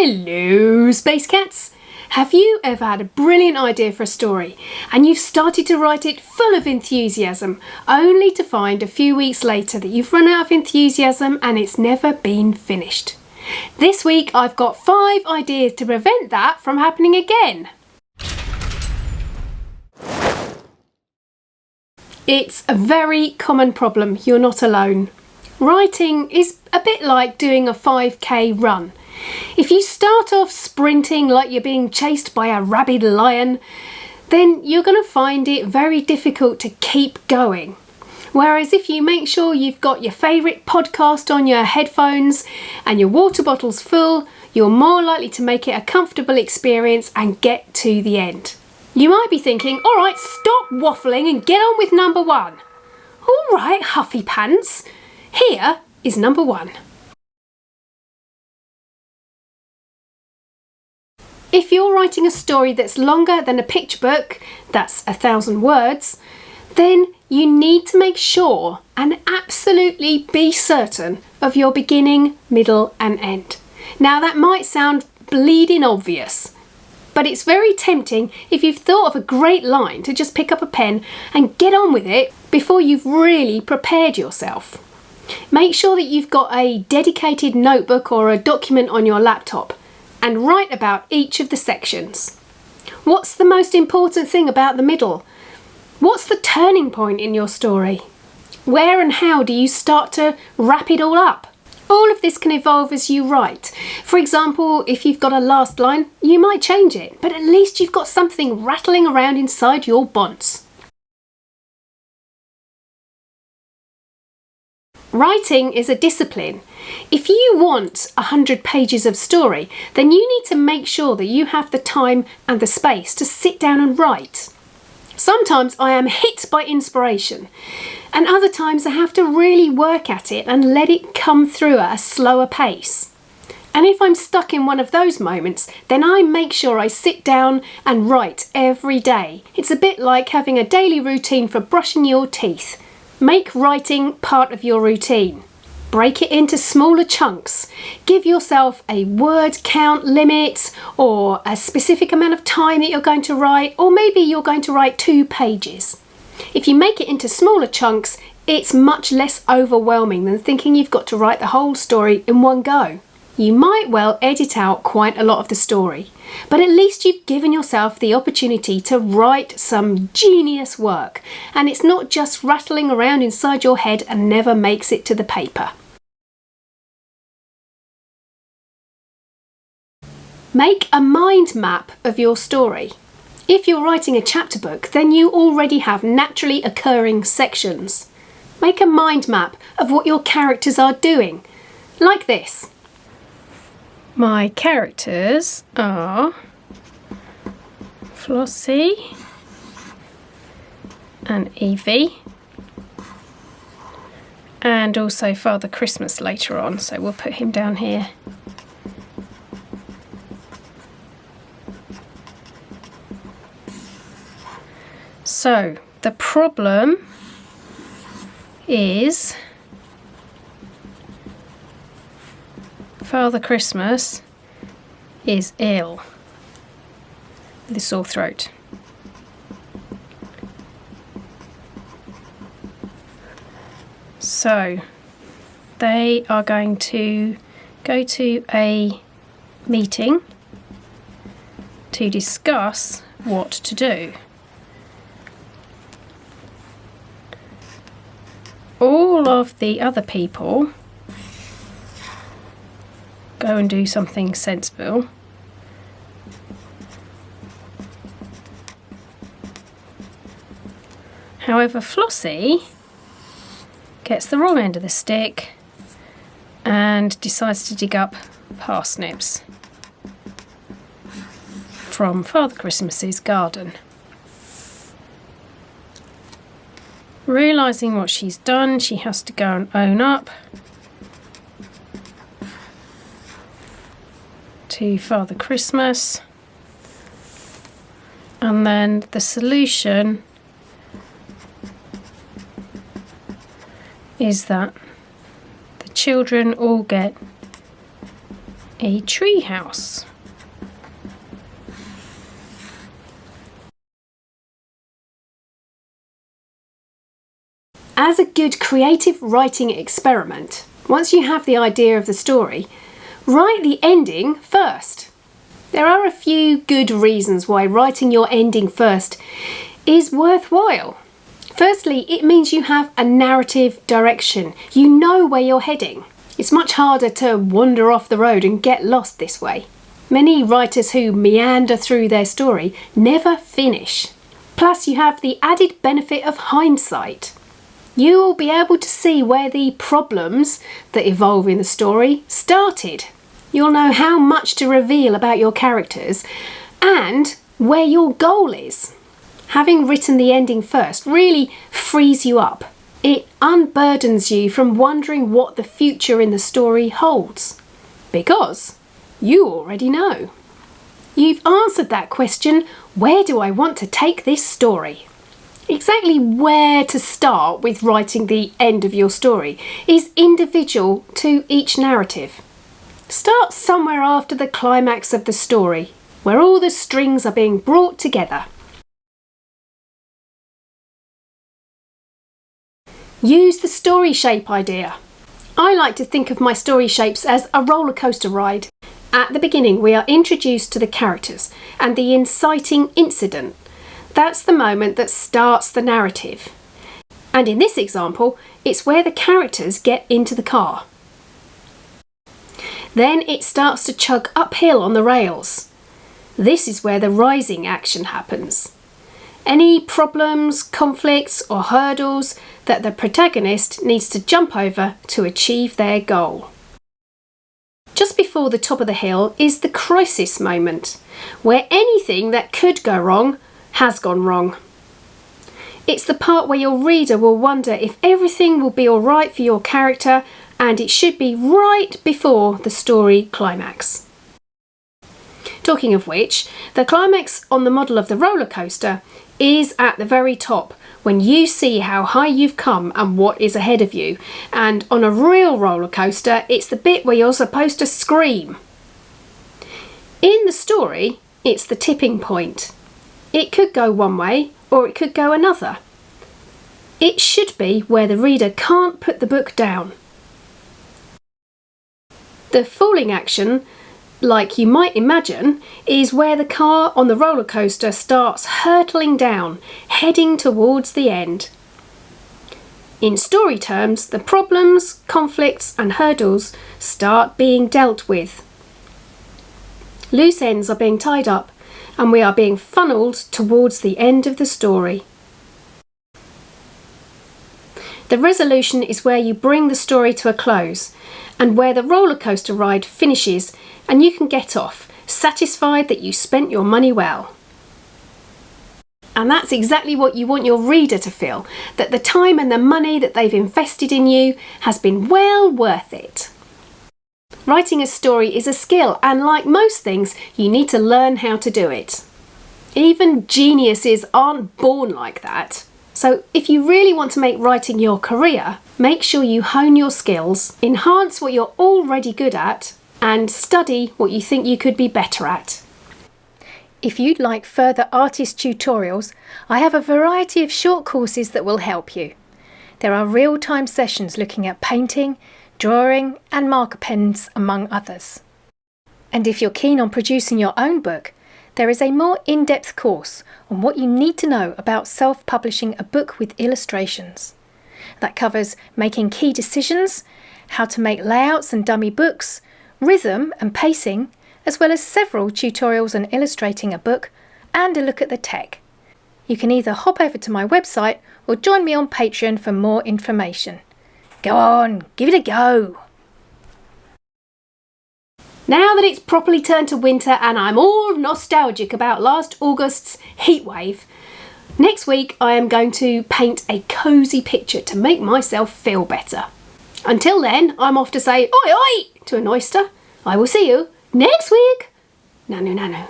Hello, Space Cats! Have you ever had a brilliant idea for a story and you've started to write it full of enthusiasm, only to find a few weeks later that you've run out of enthusiasm and it's never been finished? This week I've got 5 ideas to prevent that from happening again. It's a very common problem, you're not alone. Writing is a bit like doing a 5k run. If you start off sprinting like you're being chased by a rabid lion, then you're going to find it very difficult to keep going. Whereas if you make sure you've got your favourite podcast on your headphones and your water bottle's full, you're more likely to make it a comfortable experience and get to the end. You might be thinking, all right, stop waffling and get on with number 1. All right, Huffy Pants. Here is number 1. If you're writing a story that's longer than a picture book, that's 1,000 words, then you need to make sure and absolutely be certain of your beginning, middle and end. Now that might sound bleeding obvious, but it's very tempting if you've thought of a great line to just pick up a pen and get on with it before you've really prepared yourself. Make sure that you've got a dedicated notebook or a document on your laptop and write about each of the sections. What's the most important thing about the middle? What's the turning point in your story? Where and how do you start to wrap it all up? All of this can evolve as you write. For example, if you've got a last line, you might change it, but at least you've got something rattling around inside your bonds. Writing is a discipline. If you want 100 pages of story, then you need to make sure that you have the time and the space to sit down and write. Sometimes I am hit by inspiration, and other times I have to really work at it and let it come through at a slower pace. And if I'm stuck in one of those moments, then I make sure I sit down and write every day. It's a bit like having a daily routine for brushing your teeth. Make writing part of your routine. Break it into smaller chunks. Give yourself a word count limit or a specific amount of time that you're going to write, or maybe you're going to write 2 pages. If you make it into smaller chunks, it's much less overwhelming than thinking you've got to write the whole story in one go. You might well edit out quite a lot of the story, but at least you've given yourself the opportunity to write some genius work, and it's not just rattling around inside your head and never makes it to the paper. Make a mind map of your story. If you're writing a chapter book, then you already have naturally occurring sections. Make a mind map of what your characters are doing, like this. My characters are Flossie and Evie, and also Father Christmas later on, so we'll put him down here. So the problem is Father Christmas is ill with a sore throat. So they are going to go to a meeting to discuss what to do. All of the other people go and do something sensible. However, Flossie gets the wrong end of the stick and decides to dig up parsnips from Father Christmas's garden. Realising what she's done, she has to go and own up to Father Christmas, and then the solution is that the children all get A tree house. As a good creative writing experiment, once you have the idea of the story, write the ending first. There are a few good reasons why writing your ending first is worthwhile. Firstly, it means you have a narrative direction. You know where you're heading. It's much harder to wander off the road and get lost this way. Many writers who meander through their story never finish. Plus, you have the added benefit of hindsight. You will be able to see where the problems that evolve in the story started. You'll know how much to reveal about your characters and where your goal is. Having written the ending first really frees you up. It unburdens you from wondering what the future in the story holds, because you already know. You've answered that question, where do I want to take this story? Exactly where to start with writing the end of your story is individual to each narrative. Start somewhere after the climax of the story, where all the strings are being brought together. Use the story shape idea. I like to think of my story shapes as a roller coaster ride. At the beginning, we are introduced to the characters and the inciting incident. That's the moment that starts the narrative. And in this example, it's where the characters get into the car. Then it starts to chug uphill on the rails. This is where the rising action happens. Any problems, conflicts, or hurdles that the protagonist needs to jump over to achieve their goal. Just before the top of the hill is the crisis moment, where anything that could go wrong has gone wrong. It's the part where your reader will wonder if everything will be alright for your character, and it should be right before the story climax. Talking of which, the climax on the model of the roller coaster is at the very top, when you see how high you've come and what is ahead of you. And on a real roller coaster, it's the bit where you're supposed to scream. In the story, it's the tipping point. It could go one way or it could go another. It should be where the reader can't put the book down. The falling action, like you might imagine, is where the car on the roller coaster starts hurtling down, heading towards the end. In story terms, the problems, conflicts and hurdles start being dealt with. Loose ends are being tied up and we are being funneled towards the end of the story. The resolution is where you bring the story to a close and where the roller coaster ride finishes and you can get off, satisfied that you spent your money well. And that's exactly what you want your reader to feel, that the time and the money that they've invested in you has been well worth it. Writing a story is a skill, and like most things, you need to learn how to do it. Even geniuses aren't born like that. So if you really want to make writing your career, make sure you hone your skills, enhance what you're already good at, and study what you think you could be better at. If you'd like further artist tutorials, I have a variety of short courses that will help you. There are real-time sessions looking at painting, drawing and marker pens, among others. And if you're keen on producing your own book, there is a more in-depth course on what you need to know about self-publishing a book with illustrations. That covers making key decisions, how to make layouts and dummy books, rhythm and pacing, as well as several tutorials on illustrating a book and a look at the tech. You can either hop over to my website or join me on Patreon for more information. Go on, give it a go! Now that it's properly turned to winter and I'm all nostalgic about last August's heatwave, next week I am going to paint a cosy picture to make myself feel better. Until then, I'm off to say oi oi to an oyster. I will see you next week. Nanu nanu.